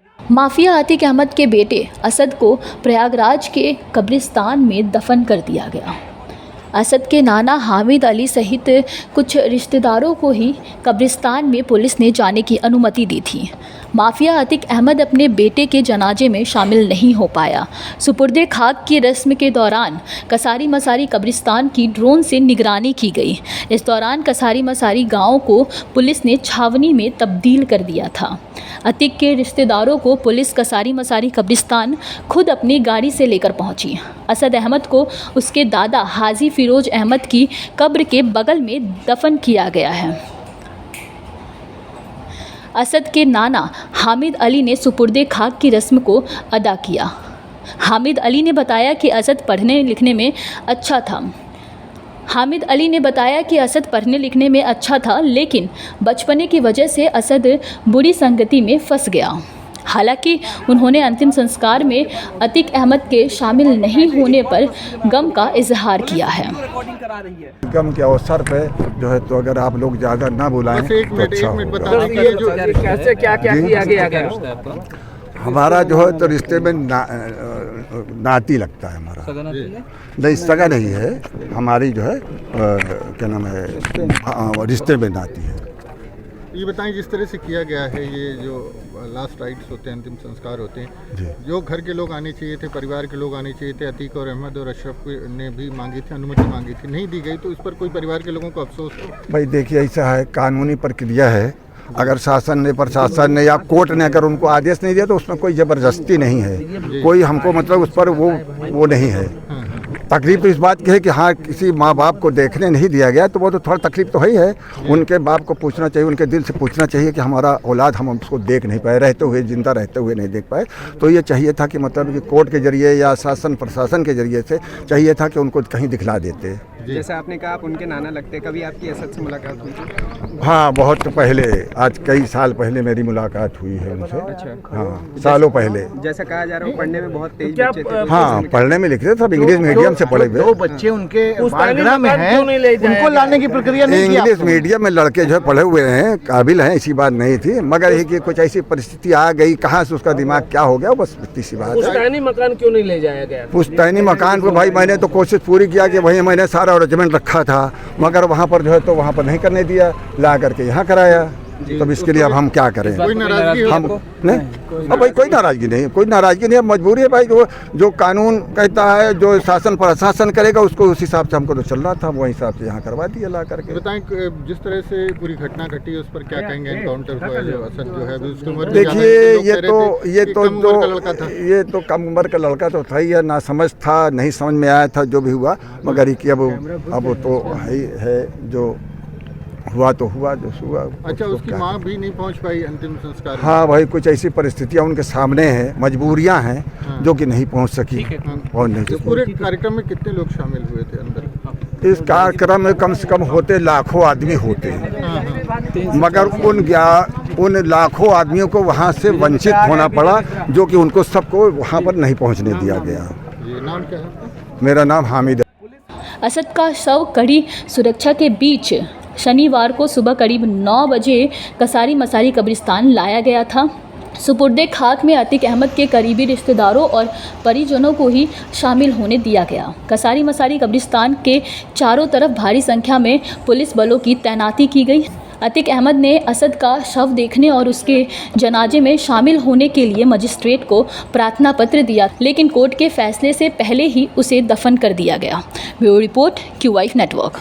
Mafia Atiq Ahmad के बेटे असद को प्रयागराज के कब्रिस्तान में दफन कर दिया गया। असद के नाना हामिद अली सहित कुछ रिश्तेदारों को ही कब्रिस्तान में पुलिस ने जाने की अनुमति दी थी। माफिया अतीक अहमद अपने बेटे के जनाजे में शामिल नहीं हो पाया। सुपुर्दे खाक की रस्म के दौरान कसारी मसारी कब्रिस्तान की ड्रोन से निगरानी की गई। इस दौरान कसारी मसारी गांव को पुलिस ने छावनी में तब्दील कर दिया था। अतीक के रिश्तेदारों को पुलिस कसारी मसारी कब्रिस्तान खुद अपनी गाड़ी से लेकर पहुंची। असद अहमद को उसके दादा हाजी फिरोज अहमद की कब्र के बगल में दफन किया गया है। असद के नाना हामिद अली ने सुपुर्दे खाक की रस्म को अदा किया। हामिद अली ने बताया कि असद पढ़ने लिखने में अच्छा था। हामिद अली ने बताया कि असद पढ़ने लिखने में अच्छा था, लेकिन बचपने की वजह से असद बुरी संगति में फंस गया। हालांकि उन्होंने अंतिम संस्कार में अतीक अहमद के शामिल नहीं होने पर गम का इजहार किया है। गम के अवसर पे जो है तो अगर आप लोग ज़्यादा ना बुलाएं तो अच्छा होगा। कैसे क्या किया गया? हमारा जो है तो रिश्ते में नाती लगता है हमारा। नहीं, सगा नहीं है, हमारी जो है क्या नाम है, रिश्ते में नाती है। ये बताएं, जिस तरह से किया गया है, ये जो लास्ट राइट्स होते हैं, अंतिम संस्कार होते हैं, जो घर के लोग आने चाहिए थे, परिवार के लोग आने चाहिए थे, अतीक और अहमद और अशरफ ने भी मांगी थी, अनुमति मांगी थी, नहीं दी गई, तो इस पर कोई परिवार के लोगों को अफसोस हो? भाई देखिए, ऐसा है, कानूनी प्रक्रिया है। अगर शासन ने, प्रशासन ने या कोर्ट ने अगर उनको आदेश नहीं दिया तो उसमें कोई ज़बरदस्ती नहीं है, कोई हमको मतलब उस पर वो नहीं है। तकलीफ तो इस बात की है कि हाँ, किसी माँ बाप को देखने नहीं दिया गया तो वो तो थोड़ा तकलीफ तो है ही है। उनके बाप को पूछना चाहिए, उनके दिल से पूछना चाहिए कि हमारा औलाद, हम उसको देख नहीं पाए, रहते हुए, जिंदा रहते हुए नहीं देख पाए। तो ये चाहिए था कि मतलब कि कोर्ट के जरिए या शासन प्रशासन के जरिए से चाहिए था कि उनको कहीं दिखला देते। जैसा आपने कहा, आप उनके नाना लगते, कभी आपकी असद से मुलाकात हुई थी? हाँ, बहुत पहले, आज कई साल पहले मेरी मुलाकात हुई है उनसे। अच्छा। हाँ, सालों पहले। जैसा कहा जा रहा है, पढ़ने में बहुत तेज बच्चे थे। हाँ, पढ़ने में लिखते थे, सब इंग्लिश मीडियम से पढ़े हुए। दो बच्चे उनके बालगृह में हैं, उनको लाने की प्रक्रिया नहीं की? इंग्लिश मीडियम में लड़के जो है पढ़े हुए हैं, काबिल हैं, ऐसी बात नहीं थी, मगर ये कि कुछ ऐसी परिस्थिति आ गई, कहाँ से उसका दिमाग क्या हो गया, बस इतनी सी बात है। पुश्तैनी मकान क्यों नहीं ले जाया गया? पुश्तैनी मकान को भाई मैंने तो कोशिश पूरी किया कि वहीं मैंने सारा अरेंजमेंट रखा था, मगर वहाँ पर जो है तो वहाँ पर नहीं करने दिया, ला करके यहाँ कराया। तब इसके लिए अब हम क्या करें? कोई नाराजगी हम नहीं, अब भाई कोई नाराजगी नहीं, कोई नाराजगी नहीं, अब मजबूरी है भाई। जो कानून कहता है, जो शासन प्रशासन करेगा, उसको उस हिसाब से हमको तो चलना था, वही हिसाब से यहाँ करवा दिया ला करके। बताएं, जिस तरह से पूरी घटना घटी उस पर क्या कहेंगे? एनकाउंटर हुआ जो असद जो है उसकी उम्र देखिए, ये तो कम उम्र का लड़का तो था ही, ना समझ था, नहीं समझ में आया था जो भी हुआ, मगर ये कि अब तो है जो हुआ तो हुआ, जो हुआ। अच्छा, उसकी माँ भी नहीं पहुंच पाई अंतिम संस्कार? हाँ भाई, कुछ ऐसी परिस्थितियाँ उनके सामने हैं, मजबूरियाँ हैं जो कि नहीं पहुंच सकी। और नहीं, पूरे कार्यक्रम में कितने लोग शामिल हुए थे अंदर? इस कार्यक्रम में कम से कम होते लाखों आदमी होते हैं, मगर उन लाखों आदमियों को वहाँ से वंचित होना पड़ा, जो कि उनको सबको वहाँ पर नहीं पहुँचने दिया गया। नाम क्या है? मेरा नाम हामिद। असद का शव कड़ी सुरक्षा के बीच शनिवार को सुबह करीब 9 बजे कसारी मसारी कब्रिस्तान लाया गया था। सुपुर्दे खाक में अतीक अहमद के करीबी रिश्तेदारों और परिजनों को ही शामिल होने दिया गया। कसारी मसारी कब्रिस्तान के चारों तरफ भारी संख्या में पुलिस बलों की तैनाती की गई। अतीक अहमद ने असद का शव देखने और उसके जनाजे में शामिल होने के लिए मजिस्ट्रेट को प्रार्थना पत्र दिया, लेकिन कोर्ट के फैसले से पहले ही उसे दफन कर दिया गया। Bureau report, QYF network.